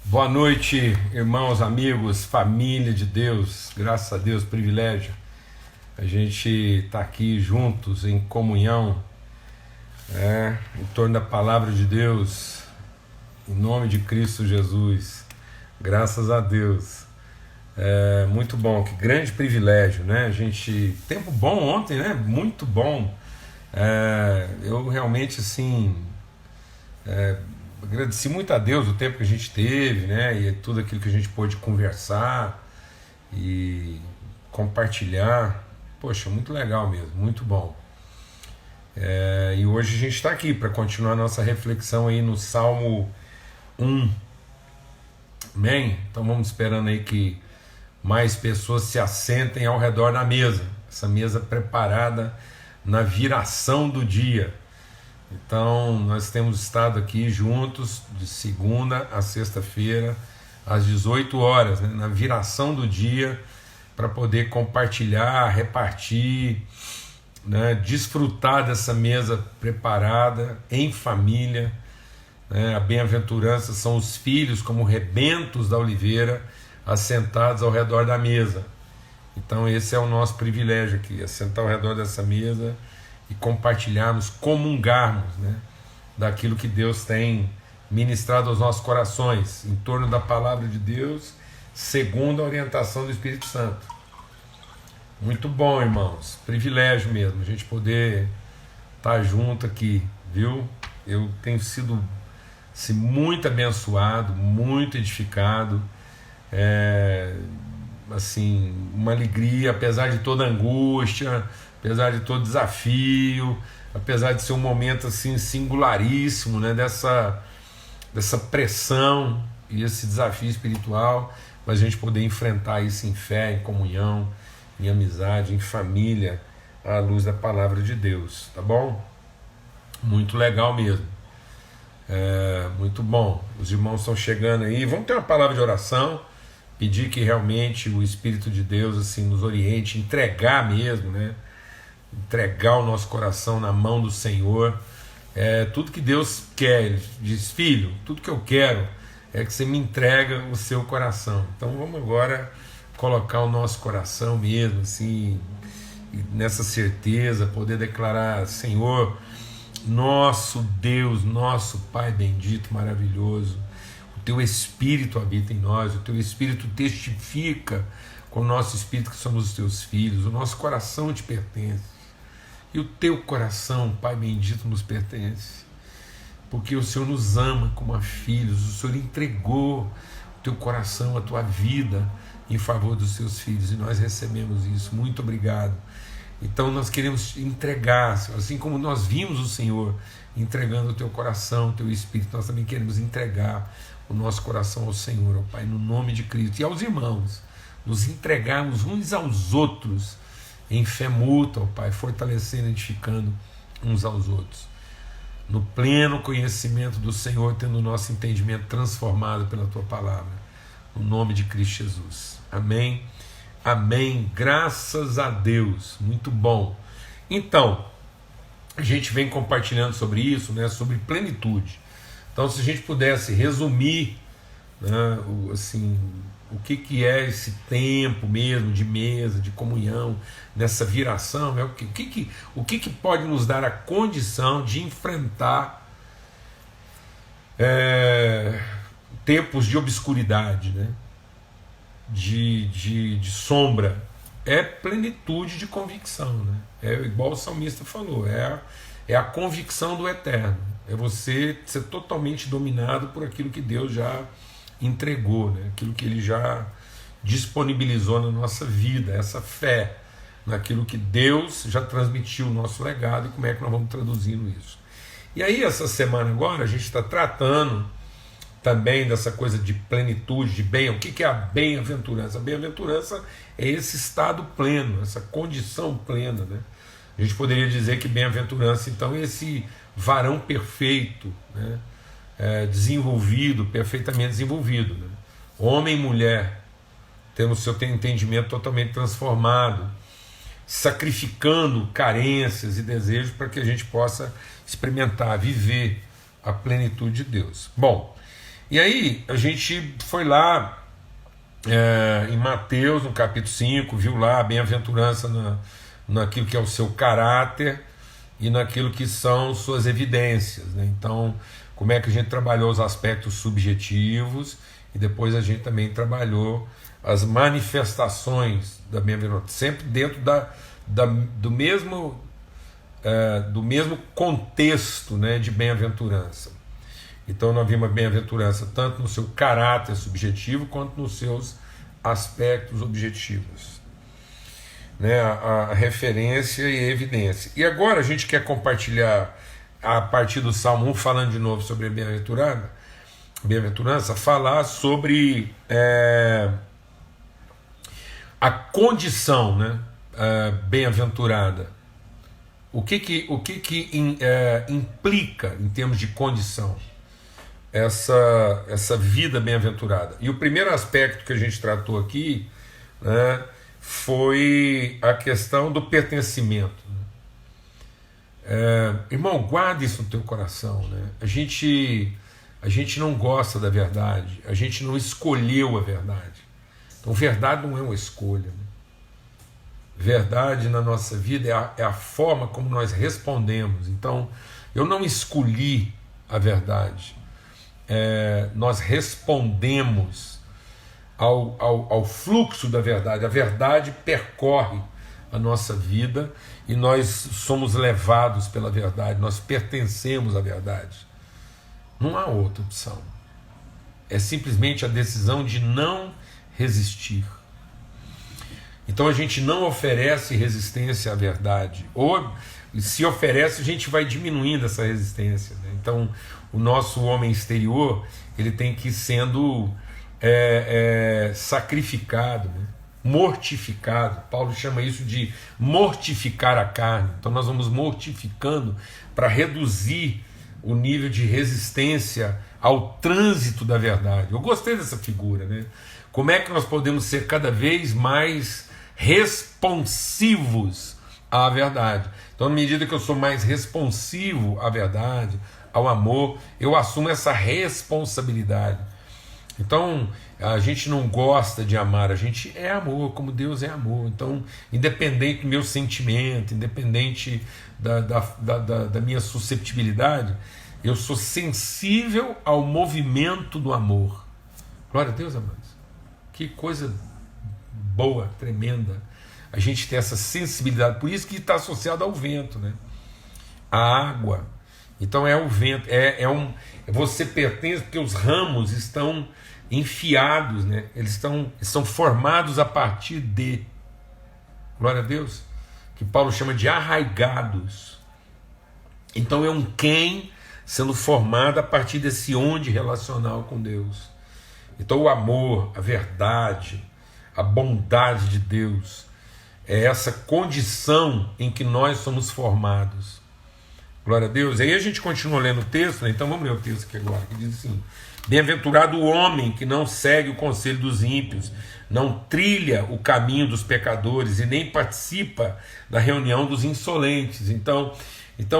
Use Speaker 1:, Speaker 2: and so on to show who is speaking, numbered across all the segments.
Speaker 1: Boa noite, irmãos, amigos, família de Deus, graças a Deus, privilégio. A gente está aqui juntos em comunhão, em torno da palavra de Deus, em nome de Cristo Jesus, graças a Deus. É muito bom, que grande privilégio, né? A gente, tempo bom ontem, né? Muito bom. Eu realmente, assim, agradeci muito a Deus o tempo que a gente teve, né? E tudo aquilo que a gente pôde conversar e compartilhar. Poxa, muito legal mesmo, muito bom. E hoje a gente está aqui para continuar a nossa reflexão aí no Salmo 1. Amém? Então vamos esperando aí que mais pessoas se assentem ao redor da mesa. Essa mesa preparada na viração do dia. Então, nós temos estado aqui juntos de segunda a sexta-feira, às 18 horas, né, na viração do dia, para poder compartilhar, repartir, né, desfrutar dessa mesa preparada em família. Né, a bem-aventurança são os filhos, como rebentos da oliveira, assentados ao redor da mesa. Então, esse é o nosso privilégio aqui, assentar ao redor dessa mesa e compartilharmos, comungarmos, né, daquilo que Deus tem ministrado aos nossos corações, em torno da palavra de Deus, segundo a orientação do Espírito Santo. Muito bom, irmãos, privilégio mesmo, a gente poder estar junto aqui, viu? Eu tenho sido assim, muito abençoado, muito edificado, assim, uma alegria, apesar de toda angústia, apesar de todo desafio, apesar de ser um momento assim singularíssimo, né, dessa pressão e esse desafio espiritual, mas a gente poder enfrentar isso em fé, em comunhão, em amizade, em família, à luz da palavra de Deus, tá bom? Muito legal mesmo, muito bom. Os irmãos estão chegando aí, vamos ter uma palavra de oração, pedir que realmente o Espírito de Deus assim nos oriente, entregar mesmo, né? Entregar o nosso coração na mão do Senhor. Tudo que Deus quer, Ele diz: filho, tudo que eu quero é que você me entrega o seu coração. Então vamos agora colocar o nosso coração mesmo assim, nessa certeza, poder declarar: Senhor, nosso Deus, nosso Pai bendito, maravilhoso, o teu Espírito habita em nós, o teu Espírito testifica com o nosso Espírito que somos os teus filhos, o nosso coração te pertence. E o teu coração, Pai bendito, nos pertence, porque o Senhor nos ama como a filhos, o Senhor entregou o teu coração, a tua vida em favor dos seus filhos, e nós recebemos isso. Muito obrigado. Então nós queremos entregar, assim como nós vimos o Senhor entregando o teu coração, o teu espírito, nós também queremos entregar o nosso coração ao Senhor, ó Pai, no nome de Cristo, e aos irmãos, nos entregarmos uns aos outros, em fé mútua, ó Pai, fortalecendo, edificando uns aos outros, no pleno conhecimento do Senhor, tendo o nosso entendimento transformado pela Tua Palavra, no nome de Cristo Jesus. Amém, amém, graças a Deus, muito bom. Então, a gente vem compartilhando sobre isso, né, sobre plenitude. Então, se a gente pudesse resumir, né, o que é esse tempo mesmo de mesa, de comunhão, nessa viração, né? O que pode nos dar a condição de enfrentar tempos de obscuridade, né? de sombra? É plenitude de convicção, né? É igual o salmista falou, é a convicção do eterno, é você ser totalmente dominado por aquilo que Deus já entregou, né? Aquilo que Ele já disponibilizou na nossa vida, essa fé naquilo que Deus já transmitiu, o nosso legado, e como é que nós vamos traduzindo isso. E aí essa semana agora a gente está tratando também dessa coisa de plenitude, de bem. O que é a bem-aventurança? A bem-aventurança é esse estado pleno, essa condição plena, né? A gente poderia dizer que bem-aventurança então é esse varão perfeito, né? Desenvolvido, perfeitamente desenvolvido, né? Homem e mulher, temos seu entendimento totalmente transformado, sacrificando carências e desejos para que a gente possa experimentar, viver a plenitude de Deus. Bom, E aí a gente foi lá em Mateus, no capítulo 5, viu lá a bem-aventurança naquilo que é o seu caráter e naquilo que são suas evidências, né? Então, como é que a gente trabalhou os aspectos subjetivos e depois a gente também trabalhou as manifestações da bem-aventurança, sempre dentro do mesmo contexto, né, de bem-aventurança. Então nós vimos a bem-aventurança tanto no seu caráter subjetivo quanto nos seus aspectos objetivos, né, a referência e a evidência. E agora a gente quer compartilhar, a partir do Salmo 1, falando de novo sobre a bem-aventurança, falar sobre a condição, né, bem-aventurada. O que implica em termos de condição essa vida bem-aventurada? E o primeiro aspecto que a gente tratou aqui, né, foi a questão do pertencimento. Irmão, guarda isso no teu coração, né? A gente não gosta da verdade, a gente não escolheu a verdade. Então, verdade não é uma escolha, né? Verdade na nossa vida é a forma como nós respondemos. Então, eu não escolhi a verdade. Nós respondemos ao fluxo da verdade. A verdade percorre a nossa vida e nós somos levados pela verdade, nós pertencemos à verdade. Não há outra opção. É simplesmente a decisão de não resistir. Então a gente não oferece resistência à verdade, ou se oferece, a gente vai diminuindo essa resistência, né? Então o nosso homem exterior, ele tem que ir sendo sacrificado, né? Mortificado. Paulo chama isso de mortificar a carne. Então nós vamos mortificando para reduzir o nível de resistência ao trânsito da verdade. Eu gostei dessa figura, né? Como é que nós podemos ser cada vez mais responsivos à verdade? Então, na medida que eu sou mais responsivo à verdade, ao amor, eu assumo essa responsabilidade. Então, a gente não gosta de amar, a gente é amor, como Deus é amor. Então, independente do meu sentimento, independente da minha susceptibilidade, eu sou sensível ao movimento do amor. Glória a Deus, amados. Que coisa boa, tremenda, a gente tem essa sensibilidade. Por isso que está associado ao vento, né? A água. Então é o vento, você pertence porque os ramos estão enfiados, né? Eles são formados a partir de, glória a Deus, que Paulo chama de arraigados. Então é um quem sendo formado a partir desse onde relacional com Deus. Então o amor, a verdade, a bondade de Deus é essa condição em que nós somos formados. Glória a Deus. E aí a gente continua lendo o texto, né? Então vamos ler o texto aqui agora, que diz assim: bem-aventurado o homem que não segue o conselho dos ímpios, não trilha o caminho dos pecadores e nem participa da reunião dos insolentes. Então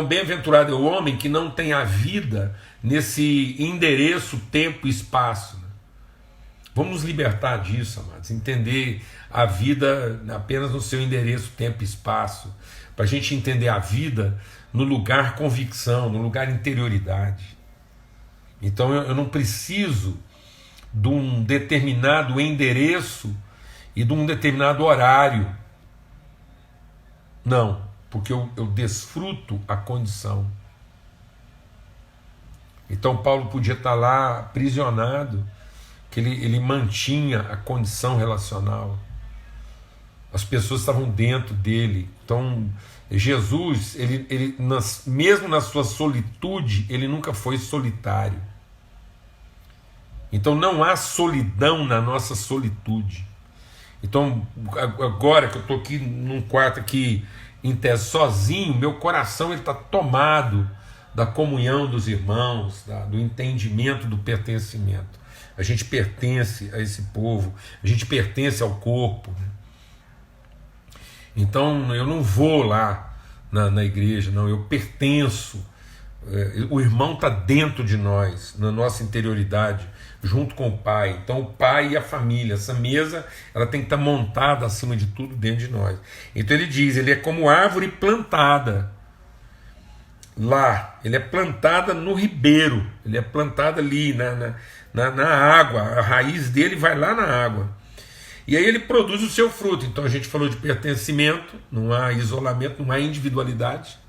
Speaker 1: bem-aventurado é o homem que não tem a vida nesse endereço, tempo e espaço. Vamos nos libertar disso, amados, entender a vida apenas no seu endereço, tempo e espaço, para a gente entender a vida no lugar convicção, no lugar interioridade. Então eu não preciso de um determinado endereço e de um determinado horário. Não, porque eu desfruto a condição. Então Paulo podia estar lá aprisionado, que ele mantinha a condição relacional. As pessoas estavam dentro dele. Então Jesus, mesmo na sua solitude, ele nunca foi solitário. Então não há solidão na nossa solitude. Então agora que eu estou aqui num quarto aqui em tese sozinho, meu coração está tomado da comunhão dos irmãos, do entendimento do pertencimento. A gente pertence a esse povo, a gente pertence ao corpo, né? Então eu não vou lá na igreja, não, eu pertenço O irmão está dentro de nós, na nossa interioridade, junto com o Pai. Então o Pai e a família, essa mesa, ela tem que estar montada acima de tudo dentro de nós. Então ele diz, ele é como árvore plantada lá, ele é plantada no ribeiro, ele é plantada ali na água, a raiz dele vai lá na água. E aí ele produz o seu fruto. Então a gente falou de pertencimento, não há isolamento, não há individualidade.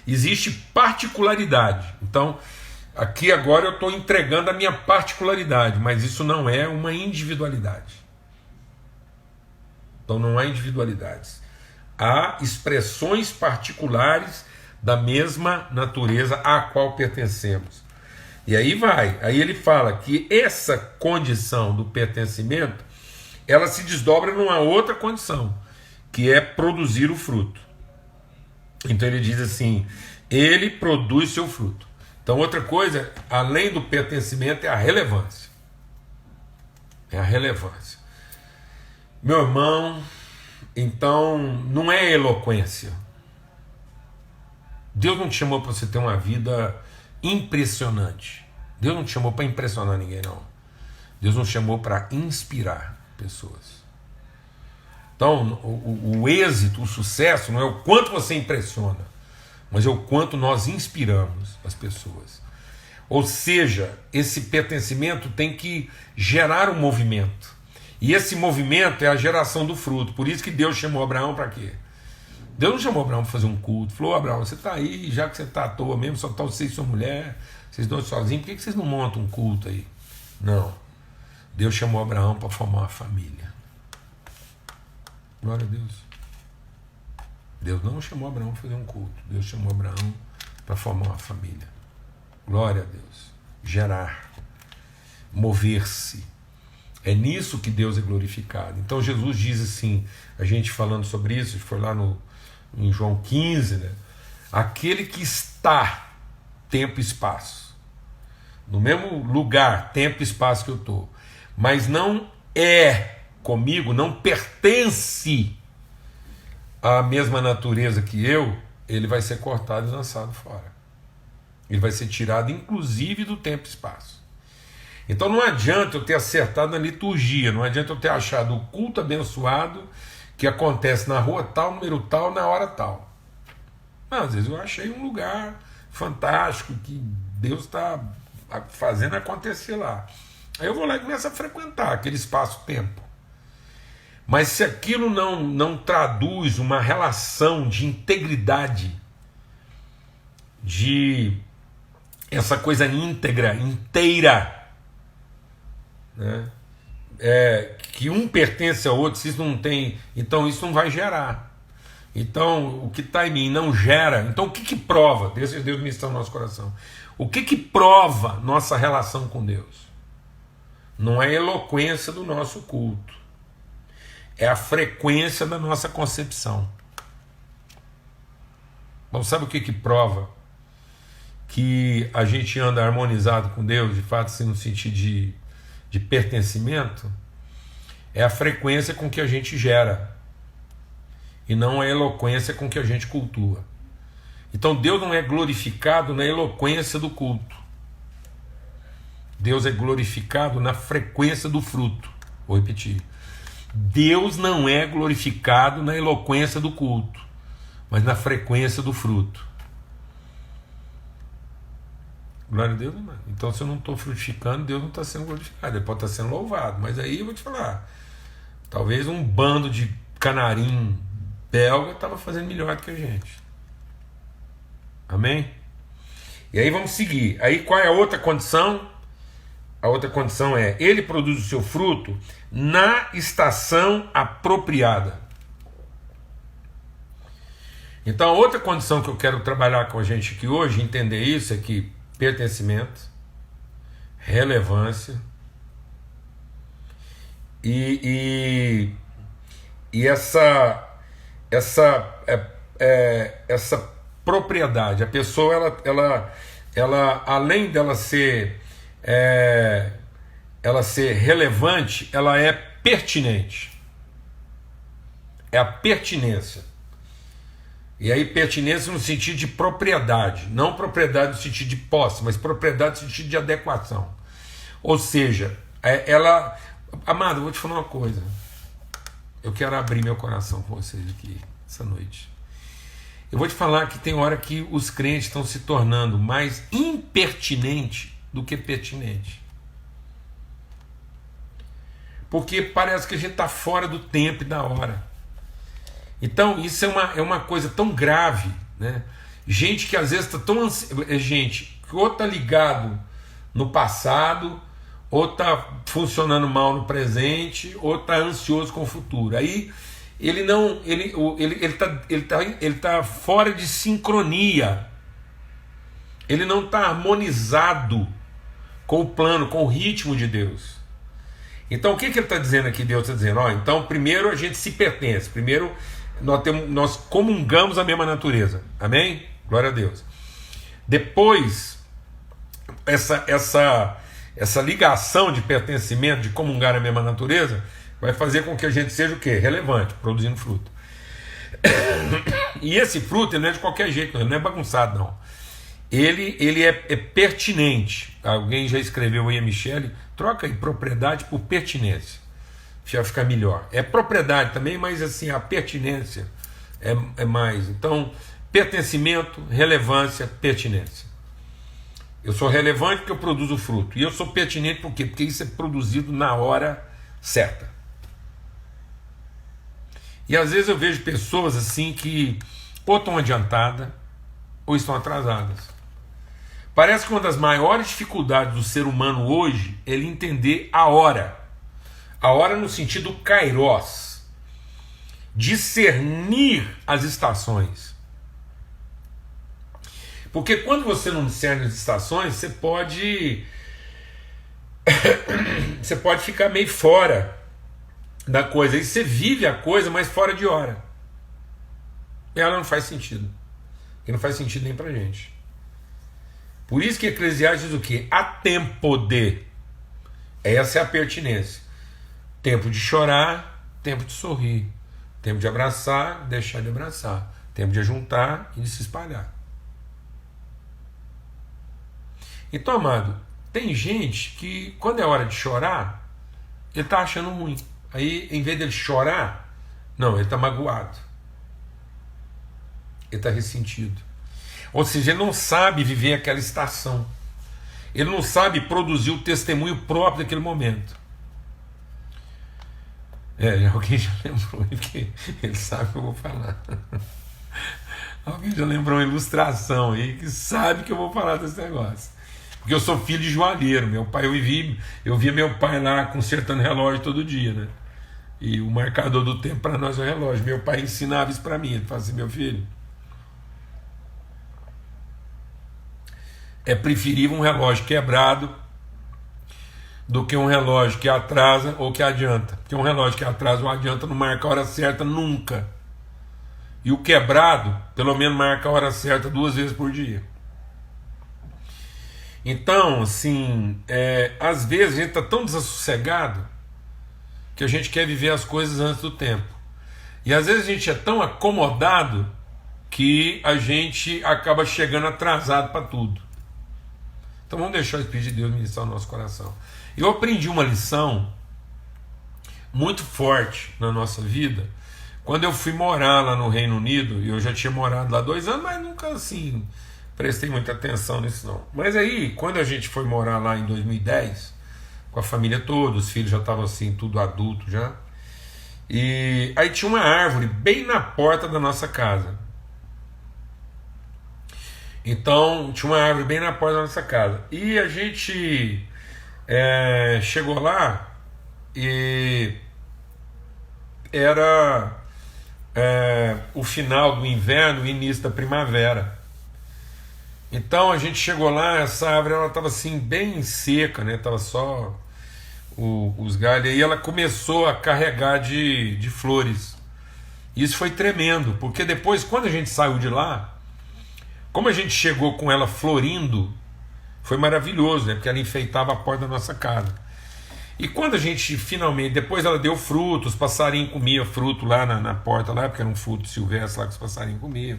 Speaker 1: Existe particularidade. Então, aqui agora eu estou entregando a minha particularidade, mas isso não é uma individualidade. Então não há individualidades. Há expressões particulares da mesma natureza à qual pertencemos. E aí ele fala que essa condição do pertencimento, ela se desdobra numa outra condição, que é produzir o fruto. Então ele diz assim, ele produz seu fruto. Então outra coisa, além do pertencimento, é a relevância. É a relevância. Meu irmão, então não é eloquência. Deus não te chamou para você ter uma vida impressionante. Deus não te chamou para impressionar ninguém, não. Deus nos chamou para inspirar pessoas. Então, o êxito, o sucesso, não é o quanto você impressiona, mas é o quanto nós inspiramos as pessoas. Ou seja, esse pertencimento tem que gerar um movimento. E esse movimento é a geração do fruto. Por isso que Deus chamou Abraão para quê? Deus não chamou Abraão para fazer um culto. Falou, Abraão, você está aí, já que você está à toa mesmo, só está você e sua mulher, vocês dois sozinhos, por que vocês não montam um culto aí? Não. Deus chamou Abraão para formar uma família. Glória a Deus. Deus não chamou Abraão para fazer um culto. Deus chamou Abraão para formar uma família. Glória a Deus. Gerar. Mover-se. É nisso que Deus é glorificado. Então Jesus diz assim, a gente falando sobre isso, foi lá em João 15, né? Aquele que está, tempo e espaço, no mesmo lugar, tempo e espaço que eu estou, mas não é comigo, não pertence à mesma natureza que eu, ele vai ser cortado e lançado fora. Ele vai ser tirado, inclusive, do tempo e espaço. Então não adianta eu ter acertado na liturgia, não adianta eu ter achado o culto abençoado que acontece na rua tal, número tal, na hora tal. Não, às vezes eu achei um lugar fantástico que Deus está fazendo acontecer lá. Aí eu vou lá e começo a frequentar aquele espaço-tempo. Mas se aquilo não traduz uma relação de integridade, de essa coisa íntegra, inteira, né? Que um pertence ao outro, se isso não tem, então isso não vai gerar. Então o que está em mim não gera. Então o que prova? Deus ministra no nosso coração. O que prova nossa relação com Deus? Não é a eloquência do nosso culto, é a frequência da nossa concepção. Bom, sabe o que prova que a gente anda harmonizado com Deus, de fato, assim, no sentido de pertencimento? É a frequência com que a gente gera e não a eloquência com que a gente cultua. Então Deus não é glorificado na eloquência do culto. Deus é glorificado na frequência do fruto. Vou repetir. Deus não é glorificado na eloquência do culto, mas na frequência do fruto. Glória a Deus, irmão. Então, se eu não estou frutificando, Deus não está sendo glorificado. Ele pode estar sendo louvado, mas aí eu vou te falar, talvez um bando de canarim belga estava fazendo melhor do que a gente. Amém? E aí vamos seguir. Aí qual é a outra condição? A outra condição é, ele produz o seu fruto na estação apropriada. Então a outra condição que eu quero trabalhar com a gente aqui hoje, entender isso, é que pertencimento, relevância e essa propriedade. A pessoa ela além dela ser relevante, ela é pertinente. É a pertinência. E aí pertinência no sentido de propriedade, não propriedade no sentido de posse, mas propriedade no sentido de adequação. Ou seja, ela... Amado, eu vou te falar uma coisa. Eu quero abrir meu coração com vocês aqui essa noite. Eu vou te falar que tem hora que os crentes estão se tornando mais impertinentes do que pertinente. Porque parece que a gente está fora do tempo e da hora. Então isso é uma coisa tão grave, né? Gente que às vezes está tão gente que ou está ligado no passado, ou está funcionando mal no presente, ou está ansioso com o futuro. Aí ele não, ele tá fora de sincronia. Ele não está harmonizado com o plano, com o ritmo de Deus. Então o que ele está dizendo aqui? Deus está dizendo, então primeiro a gente se pertence, primeiro nós comungamos a mesma natureza, amém? Glória a Deus. Depois essa ligação de pertencimento, de comungar a mesma natureza, vai fazer com que a gente seja o quê? Relevante, produzindo fruto. E esse fruto ele não é de qualquer jeito, ele não é bagunçado não. Ele é pertinente. Alguém já escreveu aí, a Michele, troca aí propriedade por pertinência, já fica melhor. É propriedade também, mas assim, a pertinência é mais. Então, pertencimento, relevância, pertinência. Eu sou relevante porque eu produzo fruto. E eu sou pertinente por quê? Porque isso é produzido na hora certa. E às vezes eu vejo pessoas assim que ou estão adiantadas ou estão atrasadas. Parece que uma das maiores dificuldades do ser humano hoje é ele entender a hora. A hora no sentido kairos. Discernir as estações. Porque quando você não discerne as estações, você pode ficar meio fora da coisa. Aí você vive a coisa, mas fora de hora. E ela não faz sentido. E não faz sentido nem pra gente. Por isso que Eclesiastes diz o quê? Há tempo de. Essa é a pertinência. Tempo de chorar, tempo de sorrir. Tempo de abraçar, deixar de abraçar. Tempo de juntar e de se espalhar. Então, amado, tem gente que quando é hora de chorar, ele está achando ruim. Aí, em vez dele chorar, não, ele está magoado. Ele está ressentido. Ou seja, ele não sabe viver aquela estação. Ele não sabe produzir o testemunho próprio daquele momento. Alguém já lembrou que ele sabe o que eu vou falar. Alguém já lembrou uma ilustração aí que sabe que eu vou falar desse negócio. Porque eu sou filho de joalheiro. Meu pai, eu via meu pai lá consertando relógio todo dia, né? E o marcador do tempo para nós é o relógio. Meu pai ensinava isso para mim. Ele falava assim, meu filho, é preferível um relógio quebrado do que um relógio que atrasa ou que adianta. Porque um relógio que atrasa ou adianta não marca a hora certa nunca. E o quebrado, pelo menos marca a hora certa 2 vezes por dia. Então, assim, às vezes a gente está tão desassossegado que a gente quer viver as coisas antes do tempo. E às vezes a gente é tão acomodado que a gente acaba chegando atrasado para tudo. Então vamos deixar o Espírito de Deus ministrar o nosso coração. Eu aprendi uma lição muito forte na nossa vida quando eu fui morar lá no Reino Unido. Eu já tinha morado lá 2 anos, mas nunca assim prestei muita atenção nisso não. Mas aí, quando a gente foi morar lá em 2010, com a família toda, os filhos já estavam assim, tudo adulto já. E aí tinha uma árvore bem na porta da nossa casa. Então, tinha uma árvore bem na porta da nossa casa. E a gente chegou lá e era o final do inverno, o início da primavera. Então a gente chegou lá, essa árvore estava assim bem seca, né? Tava só os galhos. E ela começou a carregar de flores. Isso foi tremendo, porque depois, quando a gente saiu de lá, como a gente chegou com ela florindo, foi maravilhoso, né? Porque ela enfeitava a porta da nossa casa. E quando a gente finalmente, depois ela deu frutos, os passarinhos comiam fruto lá na porta, lá, porque era um fruto silvestre lá que os passarinhos comiam.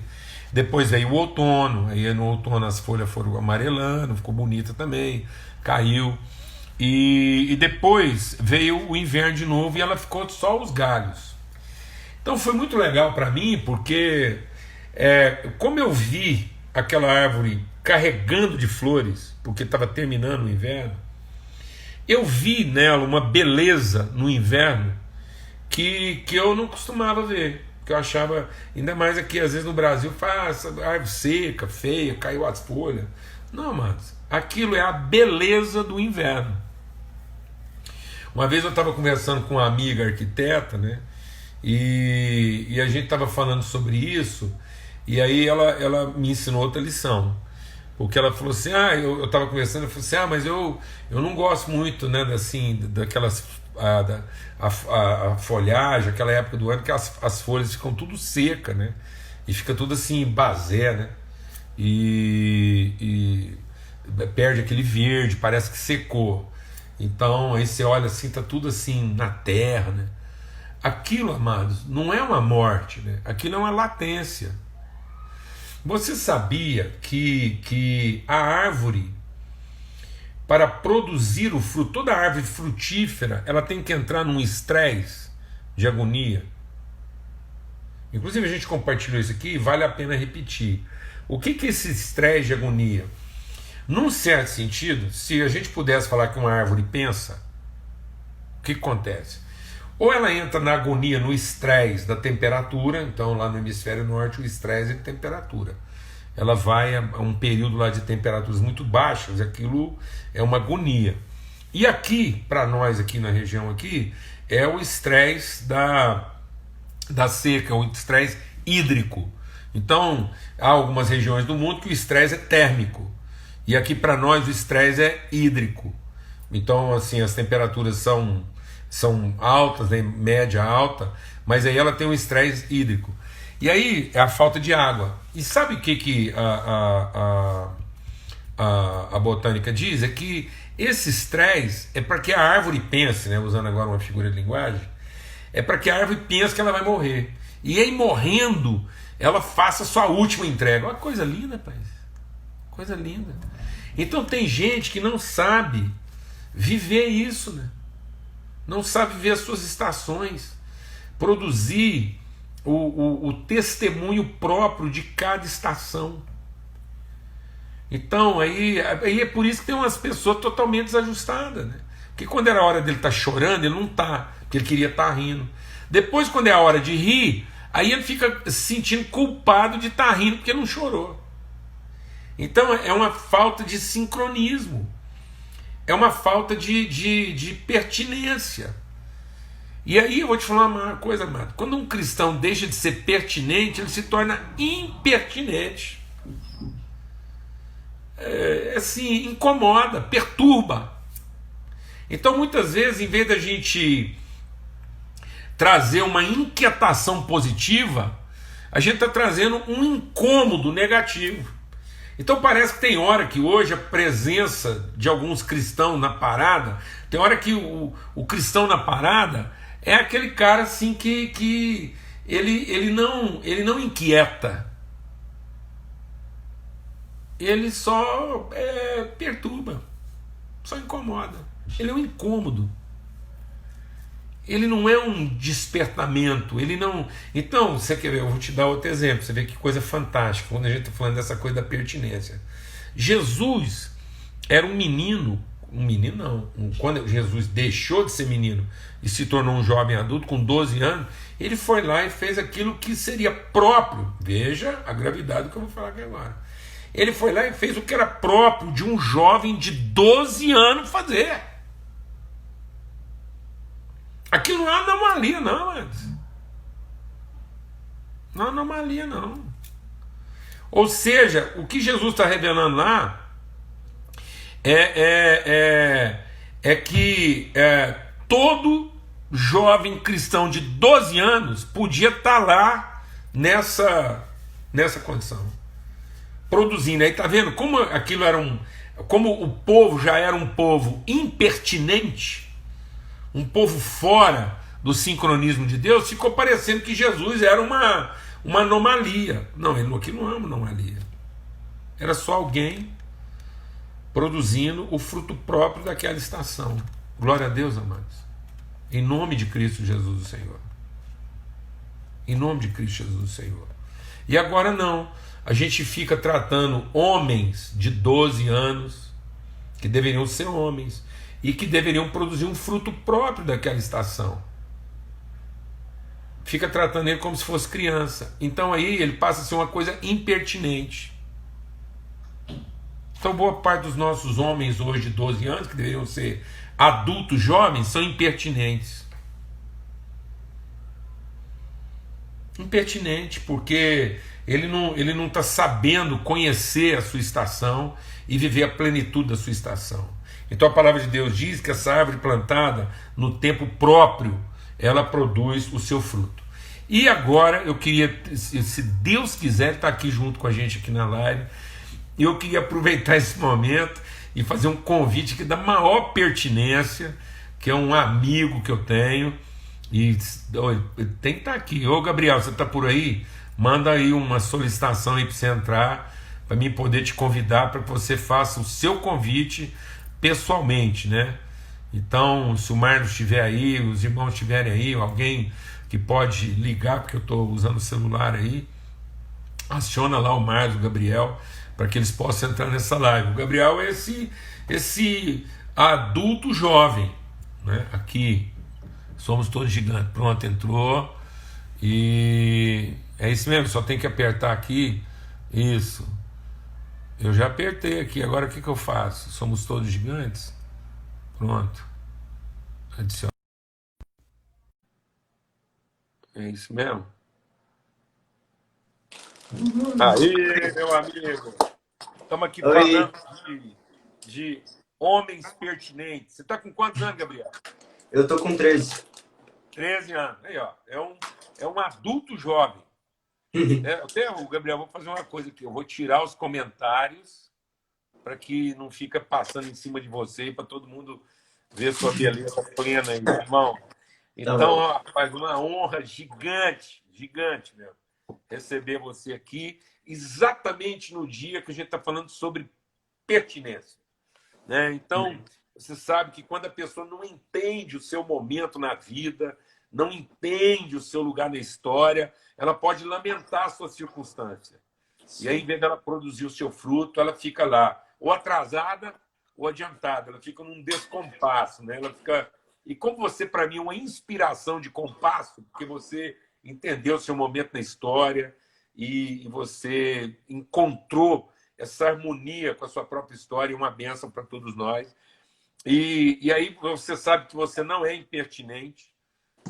Speaker 1: Depois veio o outono, aí no outono as folhas foram amarelando, ficou bonita também, caiu. E depois veio o inverno de novo e ela ficou só os galhos. Então foi muito legal para mim, porque como eu vi aquela árvore carregando de flores, porque estava terminando o inverno, eu vi nela uma beleza no inverno que eu não costumava ver, que eu achava, ainda mais aqui às vezes no Brasil, faz árvore seca, feia, caiu as folhas. Não, mas aquilo é a beleza do inverno. Uma vez eu estava conversando com uma amiga arquiteta, né? E a gente estava falando sobre isso, e aí ela me ensinou outra lição. Porque ela falou assim, eu estava conversando, eu falei assim, mas eu não gosto muito, né, assim, daquelas, a folhagem, aquela época do ano que as folhas ficam tudo seca, né, e fica tudo assim, basé, né, e perde aquele verde, parece que secou. Então aí você olha assim, tá tudo assim na terra, né. Aquilo, amados, não é uma morte, né, aquilo é uma latência. Você sabia que a árvore, para produzir o fruto, toda árvore frutífera, ela tem que entrar num estresse de agonia? Inclusive a gente compartilhou isso aqui e vale a pena repetir. O que é esse estresse de agonia? Num certo sentido, se a gente pudesse falar que uma árvore pensa, o que acontece? Ou ela entra na agonia, no estresse da temperatura, então lá no hemisfério norte o estresse é de temperatura. Ela vai a um período lá de temperaturas muito baixas, aquilo é uma agonia. E aqui, para nós aqui na região aqui, é o estresse da seca, o estresse hídrico. Então, há algumas regiões do mundo que o estresse é térmico. E aqui para nós o estresse é hídrico. Então, assim, as temperaturas são altas, né, média alta, mas aí ela tem um estresse hídrico. E aí é a falta de água. E sabe o que a botânica diz? É que esse estresse é para que a árvore pense, né, usando agora uma figura de linguagem, é para que a árvore pense que ela vai morrer. E aí morrendo, ela faça a sua última entrega. Olha que coisa linda, rapaz. Coisa linda. Então tem gente que não sabe viver isso, né? Não sabe ver as suas estações, produzir o testemunho próprio de cada estação. Então aí é por isso que tem umas pessoas totalmente desajustadas, né? Porque quando era a hora dele estar chorando, ele não está, porque ele queria estar rindo. Depois, quando é a hora de rir, aí ele fica se sentindo culpado de estar rindo porque não chorou. Então é uma falta de sincronismo. É uma falta de pertinência. E aí eu vou te falar uma coisa, amado. Quando um cristão deixa de ser pertinente, ele se torna impertinente. Assim, incomoda, perturba. Então muitas vezes, em vez da gente trazer uma inquietação positiva, a gente está trazendo um incômodo negativo. Então parece que tem hora que hoje a presença de alguns cristãos na parada, tem hora que o cristão na parada é aquele cara assim que ele não inquieta, ele só perturba, só incomoda, ele é um incômodo, ele não é um despertamento, ele não... Então, você quer ver, eu vou te dar outro exemplo, você vê que coisa fantástica, quando a gente está falando dessa coisa da pertinência. Jesus era um menino não, quando Jesus deixou de ser menino e se tornou um jovem adulto com 12 anos, ele foi lá e fez aquilo que seria próprio, veja a gravidade do que eu vou falar aqui agora. Ele foi lá e fez o que era próprio de um jovem de 12 anos fazer. Aquilo não é anomalia, não, mas não é anomalia, não. Ou seja, o que Jesus está revelando lá é que todo jovem cristão de 12 anos podia estar lá nessa condição, produzindo. Aí está vendo como aquilo era como o povo já era um povo impertinente. um povo fora do sincronismo de Deus, ficou parecendo que Jesus era uma anomalia. Não, ele aqui não é uma anomalia. Era só alguém produzindo o fruto próprio daquela estação. Glória a Deus, amados. Em nome de Cristo Jesus, o Senhor. Em nome de Cristo Jesus, o Senhor. E agora não. A gente fica tratando homens de 12 anos, que deveriam ser homens, e que deveriam produzir um fruto próprio daquela estação. Fica tratando ele como se fosse criança. Então aí ele passa a ser uma coisa impertinente. Então boa parte dos nossos homens hoje de 12 anos, que deveriam ser adultos jovens, são impertinentes. Impertinente, porque ele não está sabendo conhecer a sua estação e viver a plenitude da sua estação. Então a palavra de Deus diz que essa árvore plantada no tempo próprio, ela produz o seu fruto. E agora eu queria, se Deus quiser, estar aqui junto com a gente aqui na live, e eu queria aproveitar esse momento e fazer um convite aqui da maior pertinência, que é um amigo que eu tenho, e tem que estar aqui. Ô Gabriel, você está por aí? Manda aí uma solicitação aí para você entrar, para mim poder te convidar para que você faça o seu convite pessoalmente, né? Então, se o Marlos estiver aí, os irmãos estiverem aí, alguém que pode ligar, porque eu estou usando o celular aí, aciona lá o Marlos, o Gabriel, para que eles possam entrar nessa live. O Gabriel é esse adulto jovem, né? Aqui, somos todos gigantes. Pronto, entrou. E é isso mesmo, só tem que apertar aqui. Isso. Eu já apertei aqui, agora o que eu faço? Somos todos gigantes? Pronto. Adiciona. É isso mesmo? Aí, meu amigo. Estamos aqui
Speaker 2: Oi,
Speaker 1: falando de homens pertinentes. Você está com quantos anos, Gabriel?
Speaker 2: eu tô com 13.
Speaker 1: 13 anos. Aí, ó. É um adulto jovem. Até o Gabriel, vou fazer uma coisa aqui. Eu vou tirar os comentários para que não fica passando em cima de você e para todo mundo ver sua beleza plena aí, irmão.
Speaker 2: Tá
Speaker 1: Então,
Speaker 2: bom.
Speaker 1: ó, faz uma honra gigante, gigante mesmo, receber você aqui, exatamente no dia que a gente está falando sobre pertinência, né? Então, você sabe que quando a pessoa não entende o seu momento na vida, não entende o seu lugar na história, ela pode lamentar a sua circunstância. E aí, em
Speaker 2: Sim,
Speaker 1: vez dela produzir o seu fruto, ela fica lá, ou atrasada ou adiantada, ela fica num descompasso, né? Ela fica. E como você, para mim, é uma inspiração de compasso, porque você entendeu o seu momento na história e você encontrou essa harmonia com a sua própria história e uma bênção para todos nós. E aí você sabe que você não é impertinente,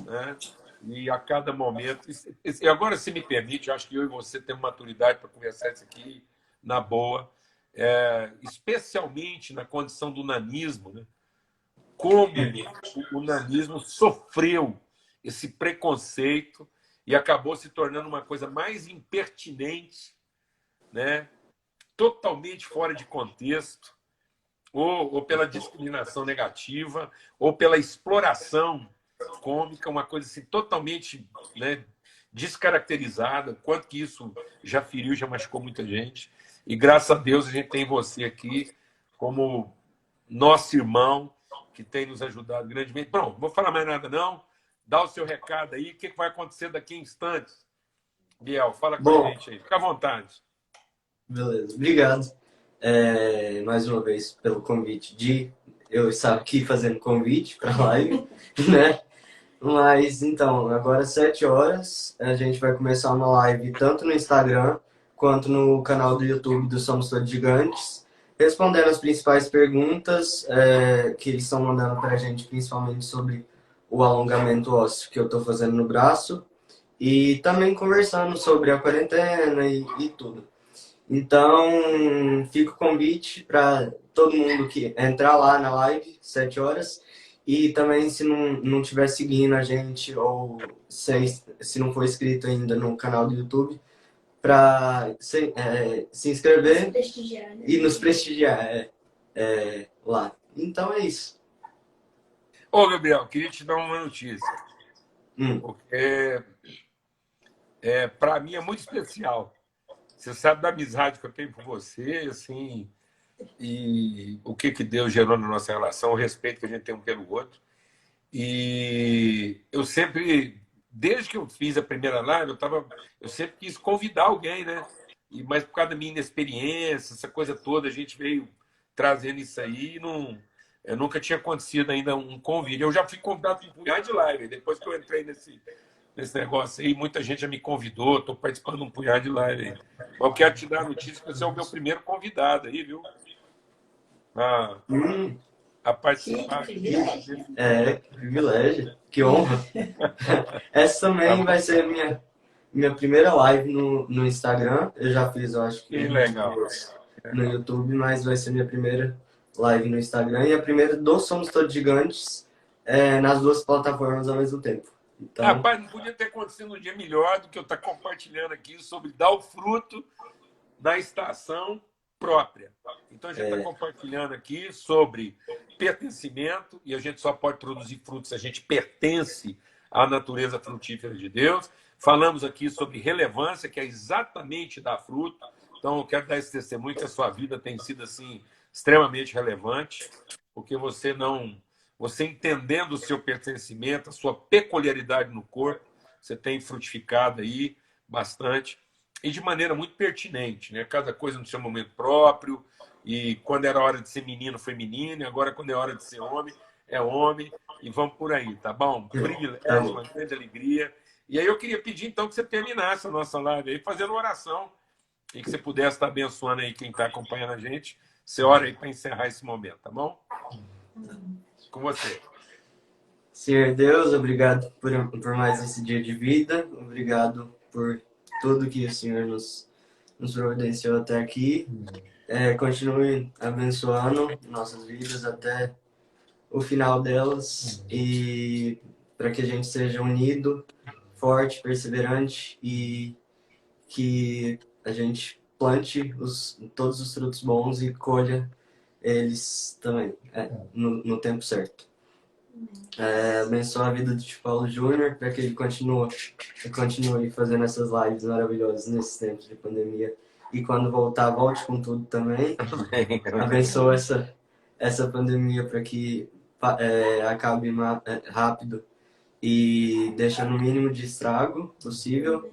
Speaker 1: né? E a cada momento. E agora, se me permite, eu acho que eu e você temos maturidade para conversar isso aqui na boa, especialmente na condição do nanismo, né? Como o nanismo sofreu esse preconceito e acabou se tornando uma coisa mais impertinente, né? Totalmente fora de contexto, ou pela discriminação negativa, ou pela exploração cômica, uma coisa assim totalmente, né, descaracterizada, quanto que isso já feriu, já machucou muita gente. E graças a Deus a gente tem você aqui como nosso irmão, que tem nos ajudado grandemente. Bom, não vou falar mais nada não, dá o seu recado aí, o que vai acontecer daqui a instantes. Biel, fala com a
Speaker 2: bom,
Speaker 1: gente aí, fica à vontade.
Speaker 2: beleza. Obrigado mais uma vez pelo convite de eu estar aqui fazendo convite para a live, né? Mas então, agora às 7 horas a gente vai começar uma live tanto no Instagram quanto no canal do YouTube do Somos Todos Gigantes, respondendo as principais perguntas que eles estão mandando para a gente, principalmente sobre o alongamento ósseo que eu estou fazendo no braço. E também conversando sobre a quarentena e tudo. Então, fica o convite para todo mundo que entrar lá na live, 7 horas. E também, se não estiver seguindo a gente ou se não for inscrito ainda no canal do YouTube, para se inscrever e nos prestigiar lá. Então, é isso.
Speaker 1: Ô, Gabriel, queria te dar uma notícia.
Speaker 2: Hum.
Speaker 1: Porque para mim é muito especial. Você sabe da amizade que eu tenho por você, assim, e o que Deus gerou na nossa relação, o respeito que a gente tem um pelo outro. E eu sempre, desde que eu fiz a primeira live, eu sempre quis convidar alguém, né? Mas por causa da minha inexperiência, essa coisa toda, a gente veio trazendo isso aí e não, eu nunca tinha acontecido ainda um convite. Eu já fui convidado para um punhado de live, depois que eu entrei nesse negócio aí, muita gente já me convidou, estou participando de um punhado de live aí. Mas eu quero te dar a notícia que você é o meu primeiro convidado aí, viu? A,
Speaker 2: Hum.
Speaker 1: a
Speaker 3: Que
Speaker 1: participar.
Speaker 3: privilégio.
Speaker 2: Que privilégio, que honra. Essa
Speaker 1: Tá
Speaker 2: também
Speaker 1: bom?
Speaker 2: vai ser minha primeira live no Instagram. Eu já fiz, eu acho que
Speaker 1: Que legal.
Speaker 2: no YouTube, mas vai ser minha primeira live no Instagram e a primeira do Somos Todos Gigantes nas duas plataformas ao mesmo tempo. Então,
Speaker 1: Rapaz, não podia ter acontecido um dia melhor do que eu estar compartilhando aqui sobre dar o fruto da estação própria. Então, a gente está compartilhando aqui sobre pertencimento, e a gente só pode produzir frutos se a gente pertence à natureza frutífera de Deus. Falamos aqui sobre relevância, que é exatamente dar fruto. Então, eu quero dar esse testemunho que a sua vida tem sido assim extremamente relevante, porque você entendendo o seu pertencimento, a sua peculiaridade no corpo, você tem frutificado aí bastante e de maneira muito pertinente, né? Cada coisa no seu momento próprio. E quando era hora de ser menino, foi menino, e agora quando é hora de ser homem, é homem, e vamos por aí, tá bom? Um privilégio, uma grande alegria. E aí eu queria pedir então que você terminasse a nossa live aí fazendo uma oração e que você pudesse estar abençoando aí quem está acompanhando a gente. Você ora aí para encerrar esse momento, tá bom? Com você.
Speaker 2: Senhor Deus, obrigado por mais esse dia de vida. Obrigado por tudo que o Senhor nos providenciou até aqui. Continue abençoando nossas vidas até o final delas e para que a gente seja unido, forte, perseverante e que a gente plante todos os frutos bons e colha eles também no tempo certo. Abençoa a vida de Paulo Júnior para que ele continue fazendo essas lives maravilhosas nesses tempos de pandemia. E quando voltar, volte com tudo também. Abençoa essa pandemia para que acabe rápido e deixa no mínimo de estrago possível.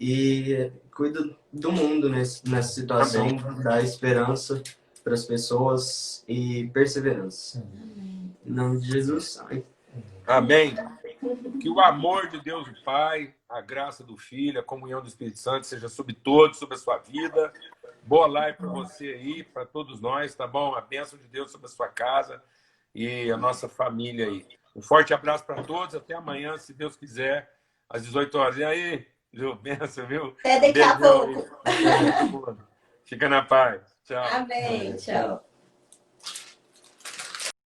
Speaker 2: E cuida do mundo nessa situação, dá esperança para as pessoas e perseverança. Em nome de Jesus.
Speaker 1: Amém. Que o amor de Deus, o Pai, a graça do Filho, a comunhão do Espírito Santo seja sobre todos, sobre a sua vida. Boa live para você aí, para todos nós, tá bom? A bênção de Deus sobre a sua casa e a nossa família aí. Um forte abraço para todos, até amanhã, se Deus quiser, às 18 horas. E aí, viu? Bênção, viu?
Speaker 3: Até daqui a pouco.
Speaker 1: Fica na paz. Tchau.
Speaker 3: Amém. Tchau.